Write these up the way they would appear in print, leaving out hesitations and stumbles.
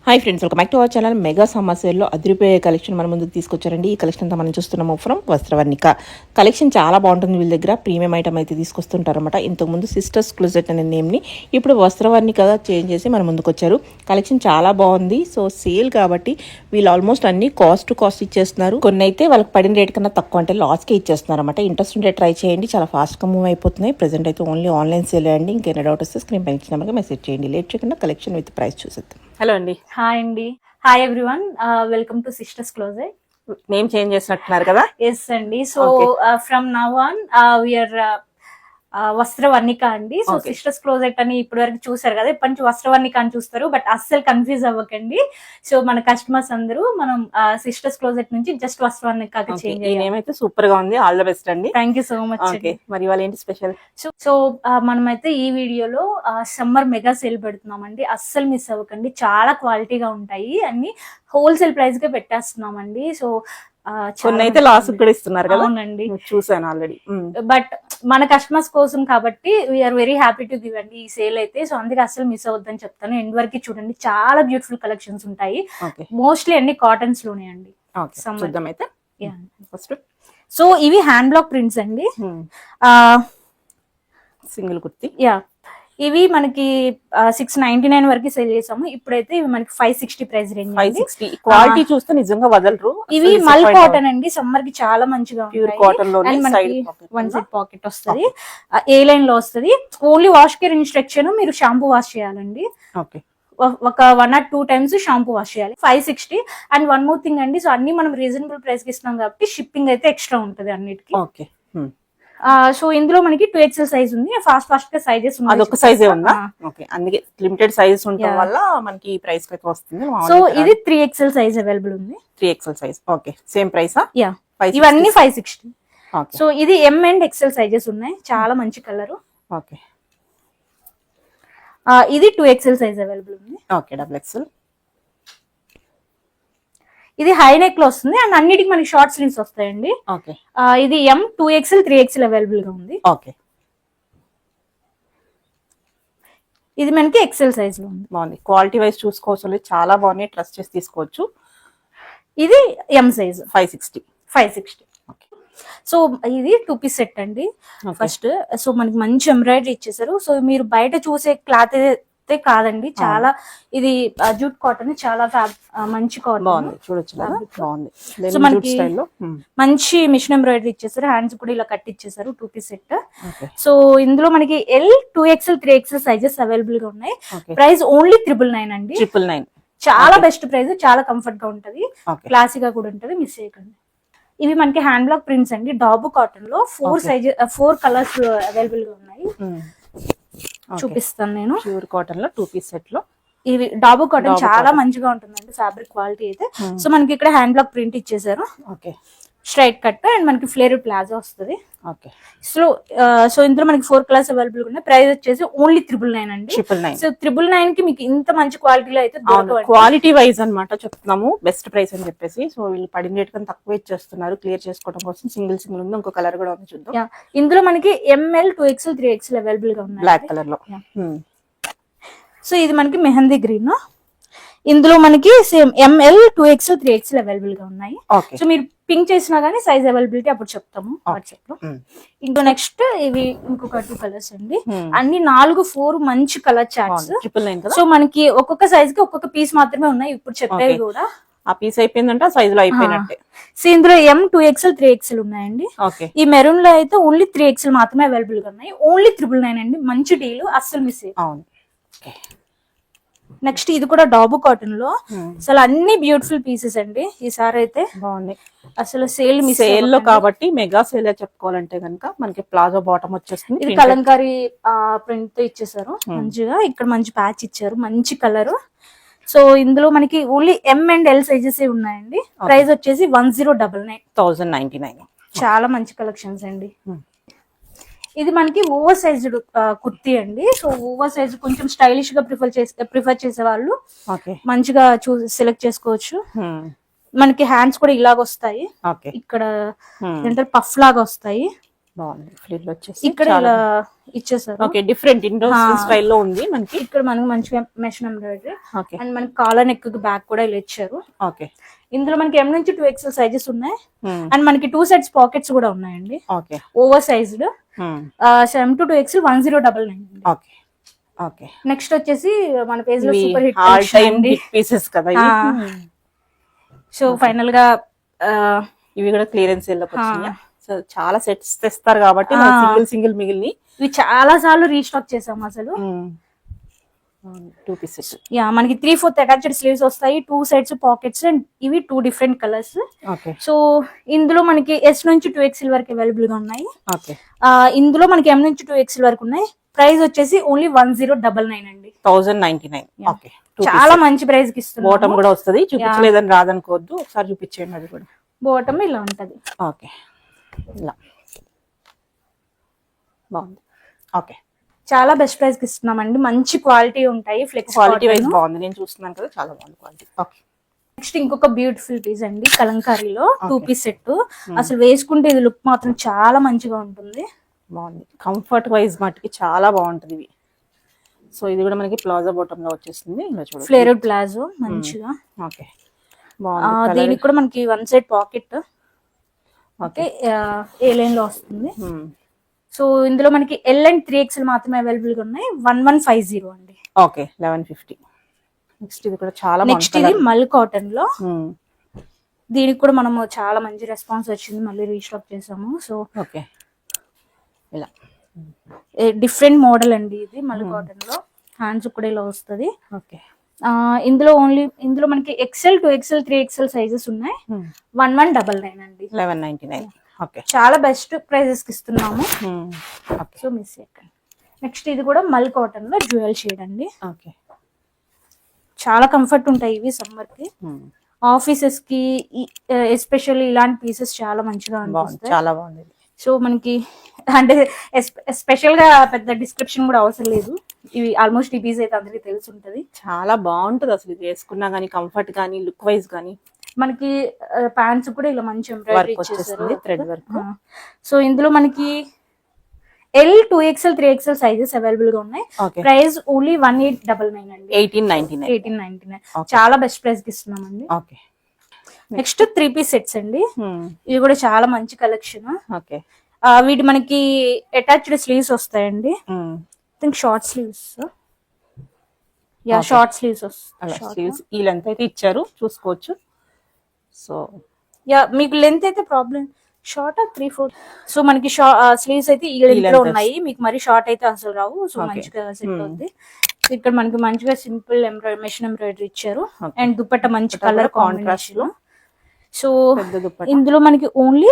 Hi friends, welcome back to our channel. Mega summer సేల్లో అదిరిపోయే collection మన ముందుకు తీసుకొచ్చారండి. ఈ కలెక్షన్ అంతా మనం చూస్తున్నాము ఫ్రమ్ వస్త్రవర్ణిక. కలెక్షన్ చాలా బాగుంటుంది. వీళ్ళ దగ్గర ప్రీమియం ఐటమ్ అయితే తీసుకొస్తుంటారన్నమాట. ఇంతకుముందు సిస్టర్స్ క్లోజెట్ అనే నేమ్ని ఇప్పుడు వస్త్రవర్ణికగా చేంజ్ చేసి మన ముందుకు వచ్చారు. కలెక్షన్ చాలా బాగుంది. సో సేల్ కాబట్టి వీళ్ళు ఆల్మోస్ట్ అన్ని కాస్ట్ టు కాస్ట్ ఇచ్చేస్తున్నారు. కొన్ని అయితే వాళ్ళకి పడిన రేట్ కన్నా తక్కువ అంటే లాస్కే ఇచ్చేస్తున్నారు అనమాట. ఇంట్రెస్ట్ ఉంటే ట్రై చేయండి, చాలా ఫాస్ట్గా మూవ్ అయిపోతున్నాయి. ప్రెజెంట్ అయితే ఓన్లీ ఆన్లైన్ సేల్ అండి. ఇంకేమైనా డౌట్ వస్తే స్క్రీన్ పై ఇచ్చిన నెంబర్కి మెసేజ్ చేయండి. లేట్ చేయకుండా కలెక్షన్ విత్ ప్రైస్ చూసేద్దాం. హలో అండి. హాయ్ అండి. Hi everyone, welcome to sisters closet. Name change చేసినట్టున్నారు కదా? ఎస్ అండి. So from now on we are Vastravarnika అండి. సో సిస్టర్స్ క్లోజెట్ అని ఇప్పటి వరకు చూసారు కదా, ఇప్పటి నుంచి వస్త్రవర్ణిక అని చూస్తారు. బట్ అస్సలు కన్ఫ్యూజ్ అవ్వకండి. సో మన కస్టమర్స్ అందరూ మనం సిస్టర్స్ క్లోజెట్ నుంచి జస్ట్ వస్త్రవర్ణిక చేంజ్ అయితే సూపర్ గా ఉంది. ఆల్ ద బెస్ట్ అండి. Thank you so much. మరి వాళ్ళ ఏంటి స్పెషల్? సో మనమైతే ఈ వీడియోలో సమ్మర్ మెగా సేల్ పెడుతున్నామండి. అస్సలు మిస్ అవ్వకండి. చాలా క్వాలిటీగా ఉంటాయి, అన్ని హోల్సేల్ ప్రైస్ గా పెట్టేస్తున్నామండి. సో కొన్ని అయితే లాస్ కూడా ఇస్తున్నారు కదా. అవునండి, చూసాను ఆల్రెడీ. బట్ మన కస్టమర్స్ కోసం కాబట్టి we are very happy to give అండి ఈ సేల్ అయితే. సో అందుకే అసలు మిస్ అవద్దని చెప్తాను. ఎండ్ వరకు చూడండి, చాలా బ్యూటిఫుల్ కలెక్షన్స్ ఉంటాయి. మోస్ట్లీ అన్ని కాటన్స్ లోనే అండి. సో ఇవి హ్యాండ్ బ్లాక్ ప్రింట్స్ అండి. సింగిల్ కుర్తి. యా, ఇవి మనకి 699 వరకు సేల్ చేసాము. ఇప్పుడైతే ఇవి మనకి 560 ప్రైస్ రేంజ్. 560. క్వాలిటీ చూస్తే నిజంగా వదలరు. ఇవి మల్ కాటన్ అండి. సమ్మర్ కి చాలా మంచిగా ప్యూర్ కాటన్ లో వన్ సైడ్ పాకెట్ వస్తుంది. ఏ లైన్ లో వస్తుంది. ఓన్లీ వాష్ కేర్ ఇన్స్ట్రక్షన్, మీరు షాంపూ వాష్ చేయాలండి. ఒక 1 or 2 times షాంపూ వాష్ చేయాలి. 560. అండ్ వన్ మోర్ థింగ్ అండి, సో అన్ని మనం రీజనబుల్ ప్రైస్ కి ఇస్తున్నాం కాబట్టి షిప్పింగ్ అయితే ఎక్స్ట్రా ఉంటుంది అన్నిటికీ. సో ఇందులో మనకి 2XL సైజ్ ఉంది. ఫాస్ట్ గా సైజెస్ అదొక సైజే ఉందా? ఓకే, అందుకే లిమిటెడ్ సైజెస్ ఉండడం వల్ల మనకి ఈ ప్రైస్ అయితే వస్తుంది. సో ఇది 3XL సైజ్ అవైలబుల్ ఉంది. 3XL size. ఓకే, సేమ్ ప్రైసా? యా, ఇవన్నీ 560. సో ఇది M అండ్ XL సైజెస్ ఉన్నాయి. చాలా మంచి కలర్. ఓకే, ఇది 2XL సైజ్ అవైలబుల్ ఉంది. Okay, XXL. ఇది హై నెక్ లో వస్తుంది అండ్ అన్నిటికి మనకి షార్ట్ స్లీవ్స్ వస్తాయండి. ఇది M, 2XL, 3XL అవైలబుల్ గా ఉంది. ఓకే, ఇది మనకి XL సైజ్ లో ఉంది. బాగుంది. క్వాలిటీ వైజ్ చూసుకోవచ్చు, చాలా బాగున్నాయి. ట్రస్ట్ చేసి తీసుకోవచ్చు. ఇది M సైజ్. 560. సో ఇది 2 పీస్ సెట్ అండి. ఫస్ట్ సో మనకి మంచి ఎంబ్రాయిడరీ ఇచ్చేసారు. సో మీరు బయట చూసే క్లాత్ అయితే కాదండి, చాలా ఇది జూట్ కాటన్, చాలా మంచి కాటన్. సో మనకి మంచి మిషన్ ఎంబ్రాయిడరీ ఇచ్చేసారు. హ్యాండ్స్ కూడా ఇలా కట్ ఇచ్చేసారు. 2 పీస్ సెట్. సో ఇందులో మనకి L, 2XL, 3XL sizes available గా ఉన్నాయి. ప్రైస్ ఓన్లీ 999 అండి. 999. చాలా బెస్ట్ ప్రైస్, చాలా కంఫర్ట్ గా ఉంటది, క్లాసీగా కూడా ఉంటది. మిస్ చేయకండి. ఇవి మనకి హ్యాండ్ బ్లాక్ ప్రింట్స్ అండి. డాబు కాటన్ లో 4 కలర్స్ అవైలబుల్ గా ఉన్నాయి. చూపిస్తాను నేను. ప్యూర్ కాటన్ లో 2 పీస్ సెట్ లో ఇవి డాబు కాటన్ చాలా మంచిగా ఉంటుందండి ఫ్యాబ్రిక్ క్వాలిటీ అయితే. సో మనకి ఇక్కడ హ్యాండ్ బ్లాక్ ప్రింట్ ఇచ్చేసారు. స్ట్రైట్ కట్ అండ్ మనకి ఫ్లేర్ ప్లాజో వస్తుంది. సో ఇందులో మనకి 4 కలర్స్ అవైలబుల్ ఉన్నాయి. ప్రైస్ వచ్చేసి ఓన్లీ 999 అండి. 999. సో 999 కి మీకు ఇంత మంచి క్వాలిటీలో అయితే క్వాలిటీ వైజ్ అనమాట చెప్తున్నాము, బెస్ట్ ప్రైస్ అని చెప్పేసి. సో వీళ్ళు పడిన రేట్ కన్నా తక్కువ ఇచ్చేస్తున్నారు. క్లియర్ చేసుకోవడం కోసం సింగిల్ ఉంది. ఇంకో కలర్ కూడా ఉంది, చూద్దాం. ఇందులో మనకి ML, 2XL, 3XL అవైలబుల్ గా ఉన్నాయి. బ్లాక్ కలర్ లో. సో ఇది మనకి మెహందీ గ్రీన్. ఇందులో మనకి same ML, 2XL, 3XL available గా ఉన్నాయి. సో మీరు పింక్ చేసినా గానీ సైజ్ అవైలబిలిటీ అప్పుడు చెప్తాము వాట్సాప్ లో. ఇంకో నెక్స్ట్ ఇవి ఇంకొక 2 కలర్స్ అండి. అన్ని 4 మంచి కలర్ చార్ట్స్. సో మనకి ఒక్కొక్క సైజ్ కి ఒక్కొక్క పీస్ మాత్రమే ఉన్నాయి ఇప్పుడు చెప్పేవి కూడా. ఆ పీస్ అయిపోయిందంటే సైజ్ లో అయిపోయినట్టే. సో ఇందులో M, 2XL, 3XL ఉన్నాయండి. ఈ మెరూన్ లో అయితే ఓన్లీ 3XL మాత్రమే అవైలబుల్ గా ఉన్నాయి. ఓన్లీ 999 అండి. మంచి డీల్, అస్సలు మిస్ అయ్యి. నెక్స్ట్ ఇది కూడా డాబు కాటన్ లో అసలు అన్ని బ్యూటిఫుల్ పీసెస్ అండి. ఈసారి అయితే బాగున్నాయి. అసలు సేల్ లో కాబట్టి మెగా సేల్ చెప్పుకోవాలంటే కనుక మనకి ప్లాజో బాటమ్ వచ్చేస్తుంది. ఇది కలంకారీ ప్రింట్ తో ఇచ్చేసారు మంచిగా. ఇక్కడ మంచి ప్యాచ్ ఇచ్చారు, మంచి కలర్. సో ఇందులో మనకి only M and L sizes ఉన్నాయండి. ప్రైస్ వచ్చేసి 1099. చాలా మంచి కలెక్షన్స్ అండి. ఇది మనకి ఓవర్ సైజ్డ్ కుర్తీ అండి. సో ఓవర్ సైజ్ కొంచెం స్టైలిష్ గా ప్రిఫర్ చేసే వాళ్ళు మంచిగా సెలెక్ట్ చేసుకోవచ్చు. మనకి హ్యాండ్స్ కూడా ఇలాగ వస్తాయి. ఇక్కడ పఫ్ లాగా వస్తాయి. బాగుంది. ఫ్రిల్ వచ్చేసి ఇక్కడ ఇలా ఇచ్చేసారు. ఓకే, డిఫరెంట్ ఇండో స్టైల్లో ఉంది మనకి. ఇక్కడ మనకి మంచిగా మెషిన్ ఎంబ్రాయిడరీ. ఓకే, అండ్ మనకి కాలర్ నెక్ బ్యాక్ కూడా ఇలా ఇచ్చారు. ఓకే. ఇందులో మనకి M నుంచి 2XL సైజెస్ ఉన్నాయి. అండ్ మనకి 2 సెట్స్ పాకెట్స్ కూడా ఉన్నాయండి. Okay, over sized. 7 to 2XL 1099. Okay, okay. Next వచ్చేసి మన పేజ్ లో super hit all time hit pieces కదా ఇవి. సో ఫైనల్ గా ఇవి కూడా క్లియరెన్స్ సేల్లోకి వచ్చినాయి. సో చాలా సెట్స్ తెస్తారు కాబట్టి సింగిల్ మిగిలిని ఇవి చాలా సార్లు రీస్టాక్ చేసాం అసలు. 2 పీసెస్. యా, మనకి 3/4 అటాచ్డ్ స్లీవ్స్ వస్తాయి, 2 సెట్స్ పాకెట్స్, అండ్ ఇవి 2 డిఫరెంట్ కలర్స్. ఓకే. సో ఇందులో మనకి S నుంచి 2XL వరకు అవైలబుల్ గా ఉన్నాయి. ఓకే. ఇందులో మనకి M నుంచి 2XL వరకు ఉన్నాయి. ప్రైస్ వచ్చేసి ఓన్లీ 1099 అండి. 1099. ఓకే, చాలా మంచి ప్రైస్ కి ఇస్తున్నాం. బాటమ్ కూడా వస్తది. చూపించలేదని రాదనుకోవద్దు, ఒకసారి చూపించేయండి. అది కూడా బాటమ్ ఇలా ఉంటది. ఓకే, ఇలా బాగుంది. ఓకే, చాలా బెస్ట్ ప్రైస్ కి ఇస్తున్నామండి. మంచి క్వాలిటీ ఉంటాయి. ఫ్లెక్స్ క్వాలిటీ వైజ్ బాగుంది. నేను చూస్తున్నాను కదా, చాలా బాగుంది క్వాలిటీ. ఓకే. నెక్స్ట్ ఇంకొక బ్యూటిఫుల్ పీస్ అండి, కలంకారీలో 2 పీస్ సెట్. అసలు వేసుకుంటే ఇది లుక్ మాత్రం చాలా మంచిగా ఉంటుంది. బాగుంది. కంఫర్ట్ వైజ్ మట్టుకి చాలా బాగుంటుంది ఇవి. సో ఇది కూడా మనకి ప్లాజో బాటమ్ లో వచ్చేస్తుంది. ఇలా చూడండి, ఫ్లేరెడ్ ప్లాజో మంచిగా. ఓకే, బాగుంది. దీనికి కూడా మనకి 1 సైడ్ పాకెట్. ఓకే, ఏ లైన్ లో వస్తుంది. సో ఇందులో మనకి L and 3XL మాత్రమే అవైలబుల్ గా ఉన్నాయి. 1150 అండి. ఓకే, 1150. నెక్స్ట్ ఇది కూడా చాలా నెక్స్ట్ ఇది మల్ కాటన్ లో. దీనికి కూడా మనము చాలా మంచి రెస్పాన్స్ వచ్చింది, మళ్ళీ రీస్టాక్ చేసాము. సో ఓకే, ఇలా డిఫరెంట్ మోడల్ అండి ఇది. మల్ కాటన్ లో హ్యాండ్స్ కూడా ఇలా వస్తుంది. ఓకే. ఇందులో మనకి XL 2XL 3XL సైజెస్ ఉన్నాయి. 1199 అండి. 1199. ఓకే, చాలా బెస్ట్ ప్రైజెస్ కి ఇస్తున్నాము. ఓకే. సో మిస్ చేయకండి. నెక్స్ట్ ఇది కూడా మల్ కాటన్ లో డ్యూయల్ షేడ్ అండి. ఓకే, చాలా కంఫర్ట్ ఉంటాయి ఇవి సమ్మర్ కి, ఆఫీసెస్ కి ఎస్పెషల్లీ ఇలాంటి పీసెస్ చాలా మంచిగా అనిపిస్తాయి. చాలా బాగుంది. సో మనకి అంటే స్పెషల్ గా పెద్ద డిస్క్రిప్షన్ కూడా అవసరం లేదు. ఇవి ఆల్మోస్ట్ ఈ పీస్ అయితే అందరికి తెలిసి ఉంటది. చాలా బాగుంటది అసలు ఇది వేసుకున్నా గానీ, కంఫర్ట్ గానీ, లుక్ వైజ్ గానీ. మనకి ప్యాంట్స్ కూడా ఇలా మంచి ఎంబ్రాయిడరీ ఇచ్చేసారు, థ్రెడ్ వర్క్. సో ఇందులో మనకి L 2XL 3XL sizes available గా ఉన్నాయి. ప్రైస్ ఓన్లీ 1899 అండి. 1899. చాలా బెస్ట్ ప్రైస్ కి ఇస్తున్నామండి. ఓకే. నెక్స్ట్ 3 పీస్ సెట్స్ అండి. ఇవి కూడా చాలా మంచి కలెక్షన్. ఓకే. వీటి మనకి అటాచ్డ్ స్లీవ్స్ వస్తాయండి. Think short sleeves. Yeah, short sleeves వస్తాయి. ఈ లెంత్ అయితే ఇచ్చారు, చూసుకోవచ్చు. సో యా, మీకు లెంత్ అయితే ప్రాబ్లం షార్ట్ 3/4. సో మనకి స్లీవ్స్ అయితే ఈ లెంత్ లో ఉన్నాయి. మీకు మరి షార్ట్ అయితే అసలు రావు. సో మంచిగా సెట్ అవుతుంది. ఇక్కడ మనకి మంచిగా సింపుల్ మెషిన్ ఎంబ్రాయిడరీ ఇచ్చారు. అండ్ దుపట్టా మంచి కలర్ కాంట్రాస్ట్ లో. సో ఇందులో మనకి only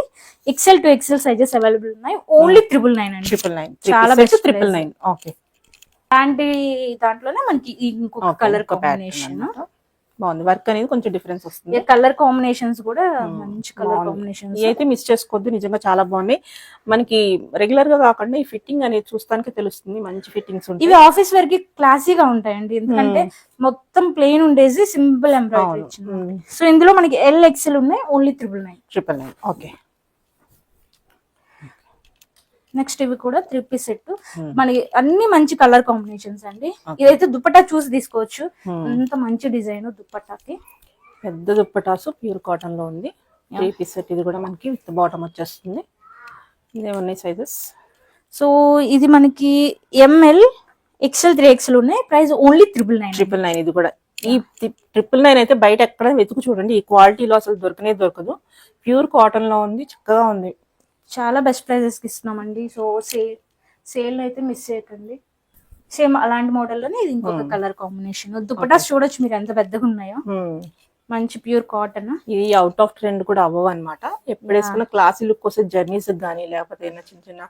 XL to XL sizes available ఉన్నాయి. ఓన్లీ 999 అండి. 999. చాలా బెస్ట్ 999. ఓకే. అలాంటి దాంట్లోనే మనకి ఇంకొక కలర్ కాంబినేషన్ బాగుంది. వర్క్ అనేది కొంచెం డిఫరెన్స్ వస్తుంది. కలర్ కాంబినేషన్స్ కూడా మంచి కలర్ కాంబినేషన్స్. అయితే మిస్ చేసుకోవద్దు, నిజంగా చాలా బాగున్నాయి. మనకి రెగ్యులర్ గా కాకుండా ఈ ఫిట్టింగ్ అనేది చూస్తానికి తెలుస్తుంది. మంచి ఫిట్టింగ్స్ ఉంటాయి. ఇవి ఆఫీస్ వేర్ కి క్లాసీగా ఉంటాయండి, ఎందుకంటే మొత్తం ప్లెయిన్ ఉండేసి సింపుల్ ఎంబ్రాయిడరీ ఇచ్చింది. సో ఇందులో మనకి L XL ఉన్నాయి. ఓన్లీ 999. ఓకే. నెక్స్ట్ ఇవి కూడా 3 పీస్ సెట్. మనకి అన్ని మంచి కలర్ కాంబినేషన్స్ అండి. ఇదైతే దుపట్టా చూసి తీసుకోవచ్చు. అంత మంచి డిజైన్ దుపట్టాకి. పెద్ద దుప్పటాసు ప్యూర్ కాటన్ లో ఉంది. 3 పీస్ సెట్. ఇది కూడా మనకి విత్ బాటమ్ వచ్చేస్తుంది. ఇదేమన్నాయి సైజెస్. సో ఇది మనకి ML XL 3XL ఉన్నాయి. Price only 999. ఇది కూడా ఈ 999 అయితే బయట ఎక్కడ వెతుకు చూడండి, ఈ క్వాలిటీలో అసలు దొరకదు. ప్యూర్ కాటన్ లో ఉంది, చక్కగా ఉంది. చాలా బెస్ట్ ప్రైజెస్ కి ఇస్తున్నామండి. సో సేల్ అయితే మిస్ చేయకండి. సేమ్ అలాంటి మోడల్ లోనే ఇది ఇంకొక కలర్ కాంబినేషన్. దుపటాస్ చూడొచ్చు మీరు ఎంత పెద్దగా ఉన్నాయో. మంచి ప్యూర్ కాటన్. ఇది అవుట్ ఆఫ్ ట్రెండ్ కూడా అవ్వవు అనమాట. ఎప్పుడు వేసుకున్న క్లాసీ లుక్ కోసం జర్నీస్ కానీ, లేకపోతే చిన్న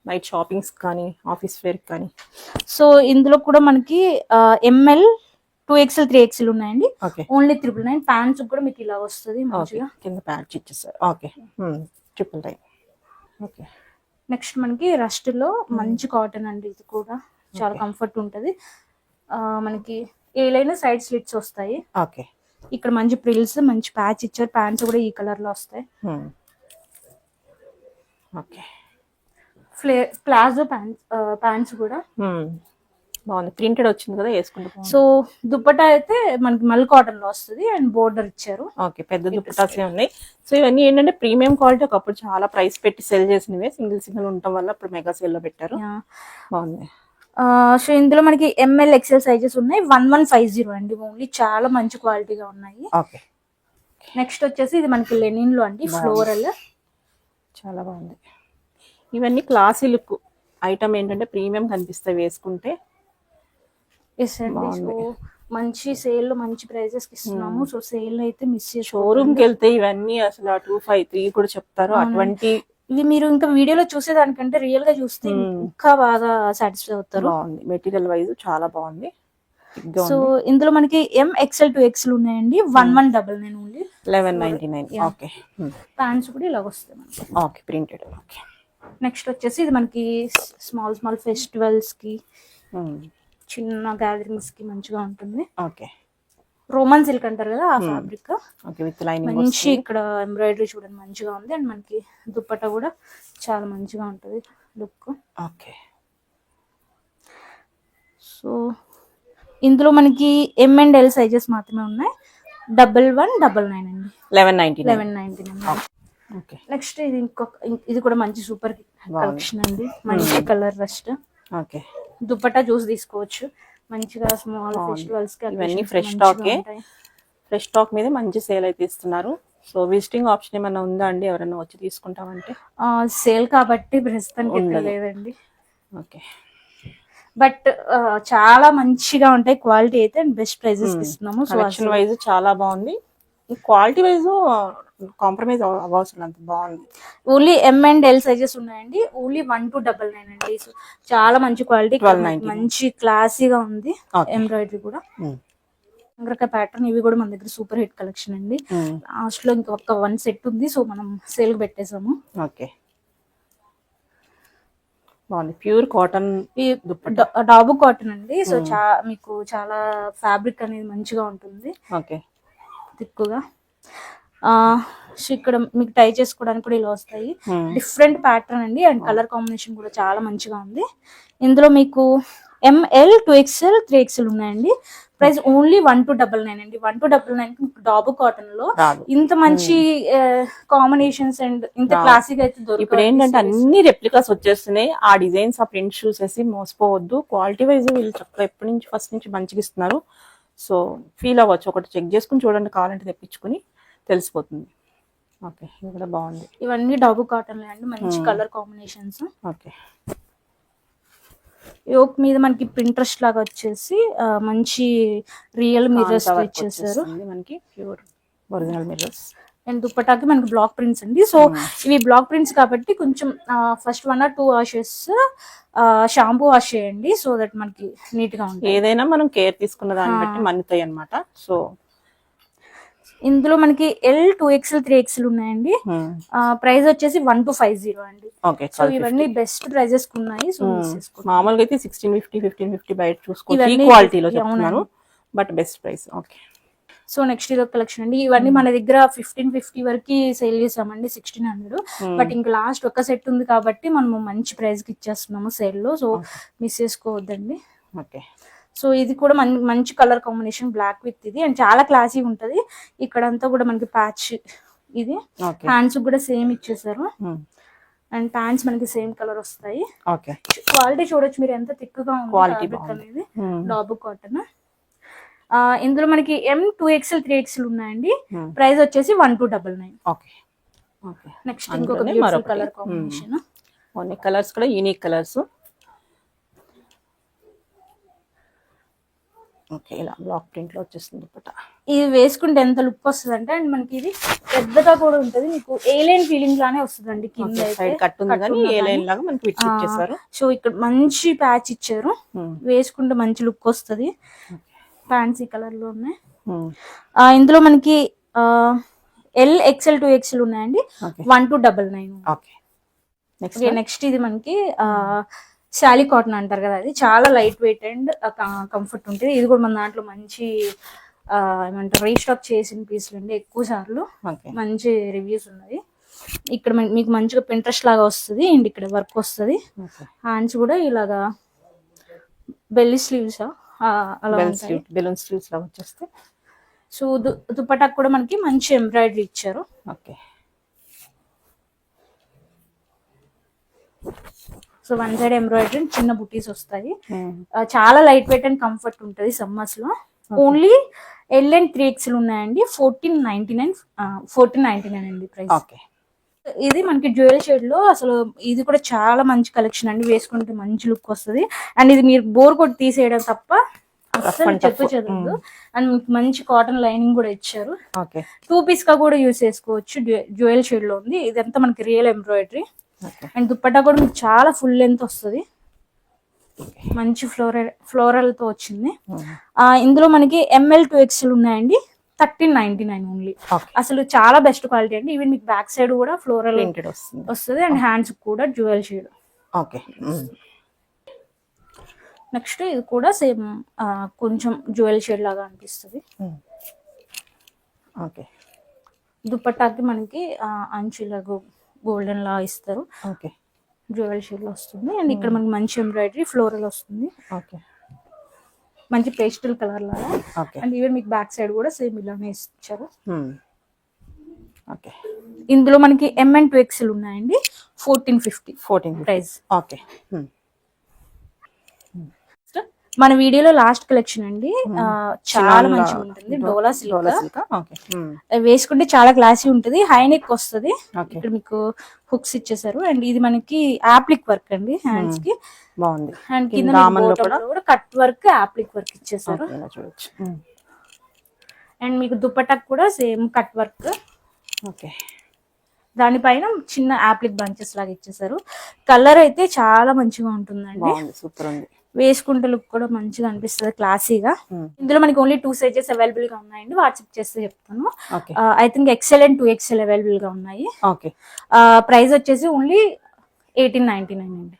బయట షాపింగ్స్ కానీ, ఆఫీస్ వేర్ కానీ. సో ఇందులో కూడా మనకి ML 2XL 3XL ఉన్నాయండి. ఓన్లీ 999. ప్యాంట్స్ కూడా మీకు ఇలా వస్తుంది మంచిగా. కింద ప్యాంట్స్ ఇచ్చేసారు. ఓకే, 999. ఓకే. నెక్స్ట్ మనకి రస్ట్ లో మంచి కాటన్ అండి. ఇది కూడా చాలా కంఫర్ట్ ఉంటది. మనకి ఏలైనా సైడ్ స్లిట్స్ వస్తాయి. ఓకే. ఇక్కడ మంచి ప్రిల్స్, మంచి ప్యాచ్ ఇచ్చారు. ప్యాంట్స్ కూడా ఈ కలర్ లో వస్తాయి. ఓకే. ప్లాజో ప్యాంట్స్ కూడా. బాగుంది, ప్రింటెడ్ వచ్చింది కదా, వేసుకుంటే బాగుంది. సో దుపట్టా అయితే మనకి మల్ కాటన్ లో వస్తుంది అండ్ బోర్డర్ ఇచ్చారు. ఓకే, పెద్ద దుపట్టాసే ఉన్నాయి. సో ఇవన్నీ ఏంటంటే ప్రీమియం క్వాలిటీ, ఒకప్పుడు చాలా ప్రైస్ పెట్టి సెల్ చేసినవే, సింగిల్ ఉండటం వల్ల ఇప్పుడు మెగా సేల్ లో పెట్టారు. బాగుంది. సో ఇందులో మనకి ఎంఎల్ ఎక్సెల్ సైజెస్ ఉన్నాయి. 1150 అండి ఓన్లీ, చాలా మంచి క్వాలిటీగా ఉన్నాయి. ఓకే, నెక్స్ట్ వచ్చేసి ఇది మనకి లెనిన్ లో అండి, ఫ్లోరల్, చాలా బాగుంది. ఇవన్నీ క్లాసీ లుక్ ఐటమ్, ఏంటంటే ప్రీమియం కనిపిస్తాయి వేసుకుంటే. ఎస్ అండి. సో మంచి సేల్ లో మంచి ప్రైజెస్ కి ఇస్తున్నాము. సో సేల్ అయితే మిస్ చేసి షోరూమ్ కి వెళ్తే ఇవన్నీ అసలు 253 కూడా చెప్తారు. అటువంటి ఇవి మీరు ఇంకా వీడియోలో చూసేదానికంటే రియల్ గా చూస్తే ఇంకా బాగా సాటిస్ఫై అవుతారు. బాగుంది, మెటీరియల్ వైజ్ చాలా బాగుంది. సో ఇందులో మనకి MXL to XL ఉన్నాయండి. 1199 ఓన్లీ, 1199. ఓకే, ప్యాంట్స్ కూడా ఇలా వస్తాయి మనకి. Okay, printed. ఓకే, నెక్స్ట్ వచ్చేసి ఇది మనకి స్మాల్ ఫెస్టివల్స్ కి, చిన్న గ్యాదరింగ్స్ కి మంచిగా ఉంటుంది. ఓకే, రోమన్ సిల్క్ అంటారు కదా ఆ ఫ్యాబ్రిక్. ఓకే, విత్ లైనింగ్ మంచి ఇక్కడ ఎంబ్రాయిడరీ చూడండి మంచిగా ఉంది. అండ్ మనకి దుపట్టా కూడా చాలా మంచిగా ఉంటుంది లుక్. ఓకే, సో ఇందులో మనకి M&L సైజెస్ మాత్రమే ఉన్నాయి. 1199 అండి, 1199. ఓకే, నెక్స్ట్ ఇది ఇది కూడా మంచి సూపర్ కలెక్షన్ అండి, మంచి కలర్ రస్ట్. ఓకే, దుపట్టా చూసి తీసుకోవచ్చు మంచిగా, స్మాల్ ఫెస్టివల్స్ కి. ఇవన్నీ ఫ్రెష్ స్టాక్ మీద మంచి సేల్ అయితే ఇస్తున్నారు. సో విజిటింగ్ ఆప్షన్ ఏమైనా ఉందా అండి, ఎవరైనా వచ్చి తీసుకుంటామంటే? సేల్ కాబట్టి ప్రస్తుతానికి లేదండి. ఓకే, బట్ చాలా మంచిగా ఉంటాయి క్వాలిటీ అయితే, అండ్ బెస్ట్ ప్రైజెస్ ఇస్తున్నాము. కలెక్షన్ వైజ్ చాలా బాగుంది, క్వాలిటీ వైజ్ కాంప్రమైజ్ అవ్వాల్సిన అంత బాగుంది. ఓన్లీ M&L సైజెస్ ఉన్నాయండి. ఓన్లీ 1299 అండి. సో చాలా మంచి క్వాలిటీ, మంచి క్లాసీగా ఉంది. ఎంబ్రాయిడరీ కూడా రకరకాల ప్యాటర్న్, ఇవి కూడా మన దగ్గర సూపర్ హిట్ కలెక్షన్ అండి. లాస్ట్ లో ఇంకొక 1 సెట్ ఉంది, సో మనం సేల్ కి పెట్టేసాము. ఓకే, బాగుంది, ప్యూర్ కాటన్, డాబు కాటన్ అండి. సో మీకు చాలా ఫ్యాబ్రిక్ అనేది మంచిగా ఉంటుంది. ఓకే, థిక్గా. సో ఇక్కడ మీకు టై చేసుకోవడానికి కూడా ఇలా వస్తాయి. డిఫరెంట్ ప్యాటర్న్ అండి, అండ్ కలర్ కాంబినేషన్ కూడా చాలా మంచిగా ఉంది. ఇందులో మీకు ML to XL 3XL ఉన్నాయండి. ప్రైస్ ఓన్లీ 1299 అండి. 1299 డాబు కాటన్ లో ఇంత మంచి కాంబినేషన్స్ అండ్ ఇంత క్లాసిక్ అయితే దొరుకుతుంది. ఇప్పుడు ఏంటంటే అన్ని రెప్లికాస్ వచ్చేస్తున్నాయి. ఆ డిజైన్స్, ఆ ప్రింట్ చూసేసి మోసపోవద్దు. క్వాలిటీ వైజ్ వీళ్ళు చక్కగా ఎప్పటి నుంచి ఫస్ట్ నుంచి మంచిగా ఇస్తున్నారు. సో ఫీల్ అవ్వచ్చు, ఒకటి చెక్ చేసుకుని చూడండి, కావాలంటే తెప్పించుకుని తెలిసిపోతుంది. ఓకే, ఇది కూడా బాగుంది. ఇవన్నీ డాబు కాటన్ అండి, మంచి కలర్ కాంబినేషన్స్. ఓకే, యోక్ మీద మనకి పింట్రెస్ట్ లాగా వచ్చేసి మంచి రియల్ మిర్రర్స్ ఇచ్చేసారు మనకి, ప్యూర్ ఒరిజినల్ మిర్రర్స్. అండ్ దుపట్టాకి మనకి బ్లాక్ ప్రింట్స్ అండి. సో ఇవి బ్లాక్ ప్రింట్స్ కాబట్టి కొంచెం first 1 or 2 washes shampoo wash చేయండి, సో దట్ మనకి నీట్ గా ఉంటుంది. ఏదైనా మనం కేర్ తీసుకున్న దాన్ని బట్టి మన్నుతాయి అన్నమాట. సో ఇందులో మనకి L 2XL 3XL ఉన్నాయండి. ప్రైస్ వచ్చేసి 1250 అండి. సో ఇవన్నీ బెస్ట్ ప్రైజెస్ ఉన్నాయి. సో మామూలుగా అయితే 1650, 1550 బయట చూసుకోవచ్చు, ఈ క్వాలిటీలో చెప్తున్నాను, but best price. Okay, so next ఇది ఒక కలెక్షన్ అండి. ఇవన్నీ మన దగ్గర 1550 వరకు సేల్ చేసామండి, 1600. బట్ ఇంకా లాస్ట్ ఒక సెట్ ఉంది కాబట్టి మనము మంచి ప్రైస్ కి ఇచ్చేస్తున్నాము సేల్ లో. సో మిస్ చేసుకోవద్దండి. ఓకే, సో ఇది కూడా మంచి కలర్ కాంబినేషన్, బ్లాక్ విత్ ఇది, అండ్ చాలా క్లాసీ ఉంటది. ఇక్కడంతా కూడా మనకి ప్యాచ్, ఇది హ్యాండ్స్ కూడా సేమ్ ఇచ్చేసారు. అండ్ ప్యాంట్స్ మనకి సేమ్ కలర్ వస్తాయి. క్వాలిటీ చూడొచ్చు మీరు ఎంత థిక్గా ఉంది అనేది, డాబు కాటన్. ఇందులో మనకి M 2XL 3XL ఉన్నాయండి. ప్రైస్ వచ్చేసి 1299. నెక్స్ట్ ఇంకొక బ్యూటిఫుల్ కలర్ కాంబినేషన్, కలర్స్ కూడా యూనిక్ కలర్స్. ఓకే, ఇలా బ్లాక్ ప్రింట్ లో వచ్చేస్తుంది దుపట్టా. ఇది వేసుకుంటే ఎంత లుక్ వస్తుంది అంటే, అండ్ మనకి ఇది పెద్దగా కూడా ఉంటది, మీకు ఏలైన్ ఫీలింగ్ లానే వస్తుందండి. కింద సైడ్ కట్ ఉంది కానీ ఏలైన్ లాగా మనకి ఫిట్ ఇచ్చేసారు. సో ఇక్కడ మంచి ప్యాచ్ ఇచ్చారు, వేసుకుంటే మంచి లుక్ వస్తుంది. ప్యాంట్స్ ఈ కలర్ లో ఉన్నాయి. ఇందులో మనకి L XL 2XL ఉన్నాయండి. 1299. నెక్స్ట్ ఇది మనకి శాలీ కాటన్ అంటారు కదా, అది చాలా లైట్ వెయిట్ అండ్ కంఫర్ట్ ఉంటుంది. ఇది కూడా మన దాంట్లో మంచి ఏమంటారు రీస్టాక్ చేసిన పీసులు అండి, ఎక్కువ సార్లు మంచి రివ్యూస్ ఉన్నాయి. ఇక్కడ మీకు మంచిగా పింట్రెస్ట్ లాగా వస్తుంది అండ్ ఇక్కడ వర్క్ వస్తుంది. ఓకే. హ్యాండ్స్ కూడా ఇలాగా బెల్లి స్లీవ్స్ అలా ఉంటాయి. బెలూన్ స్లీవ్స్ లాగా వచ్చేస్తే. సో దుపట్టాకు కూడా మనకి మంచి ఎంబ్రాయిడరీ ఇచ్చారు. Okay. So one side embroidery చిన్న బుటీస్ వస్తాయి. చాలా లైట్ వెయిట్ అండ్ కంఫర్ట్ ఉంటుంది సమ్మర్స్ లో. ఓన్లీ L and 3XL ఉన్నాయండి. 1499 అండి ప్రైస్. ఓకే. ఇది మనకి జ్యువెల్ షేడ్ లో అసలు ఇది కూడా చాలా మంచి కలెక్షన్ అండి. వేసుకుంటే మంచి లుక్ వస్తుంది అండ్ ఇది మీరు బోర్ కొట్టి తీసేయడం తప్ప అసలు చెప్పు చదవదు. అండ్ మంచి కాటన్ లైనింగ్ కూడా ఇచ్చారు. ఓకే. 2 పీస్ గా కూడా యూస్ చేసుకోవచ్చు. జ్యువెల్ షేడ్ లో ఉంది. ఇదంతా మనకి రియల్ ఎంబ్రాయిడరీ అండ్ దుపట్టా కూడా మీకు చాలా ఫుల్ లెంత్ వస్తుంది. మంచి ఫ్లోరల్ తో వచ్చింది. ఇందులో మనకి ML 2XL ఉన్నాయండి. 1399 ఓన్లీ. అసలు చాలా బెస్ట్ క్వాలిటీ అండి. ఈవెన్ మీకు బ్యాక్ సైడ్ కూడా ఫ్లోరల్ వస్తుంది అండ్ హ్యాండ్స్ కూడా జ్యువెల్ షేడ్. ఓకే. నెక్స్ట్ ఇది కూడా సేమ్ కొంచెం జ్యువెల్ షేడ్ లాగా అనిపిస్తుంది. ఓకే. దుపట్టాకి మనకి అంచులా గోల్డెన్ లా ఇస్తారు. ఓకే. జ్యువెల్ షేడ్ లో వస్తుంది అండ్ ఇక్కడ మనకి మంచి ఎంబ్రాయిడరీ ఫ్లోరల్ వస్తుంది. ఓకే. మంచి పేస్టల్ కలర్ లాగా. ఓకే. అండ్ ఈవెన్ మీకు బ్యాక్ సైడ్ కూడా సేమ్ ఇలానే ఇచ్చారు. ఓకే. ఇందులో మనకి MN 2XL ఉన్నాయండి. 1450 ప్రైస్. ఓకే. మన వీడియోలో లాస్ట్ కలెక్షన్ అండి. చాలా మంచిగా ఉంటుంది. డోలా సిల్క్. వేసుకుంటే చాలా క్లాసీ ఉంటుంది. హై నెక్ వస్తుంది. ఇక్కడ మీకు హుక్స్ ఇచ్చేసారు అండ్ ఇది మనకి యాప్లిక్ వర్క్ అండి హ్యాండ్స్ కి. బాగుంది. అండ్ కింద కూడా కట్ వర్క్ యాప్లిక్ వర్క్ ఇచ్చేసారు. అండ్ మీకు దుపట్టాకు కూడా సేమ్ కట్ వర్క్. ఓకే. దానిపైన చిన్న యాప్లిక్ బంచెస్ లాగా ఇచ్చేసారు. కలర్ అయితే చాలా మంచిగా ఉంటుందండి. సూపర్ ఉంది. వేసుకుంటే లుక్ కూడా మంచిగా అనిపిస్తుంది క్లాసీగా. ఇందులో మనకి ఓన్లీ 2 సైజెస్ అవైలబుల్ గా ఉన్నాయండి. వాట్సాప్ చేస్తే చెప్తాను. I think XL and 2XL available గా ఉన్నాయి. ప్రైస్ వచ్చేసి ఓన్లీ 1899 అండి.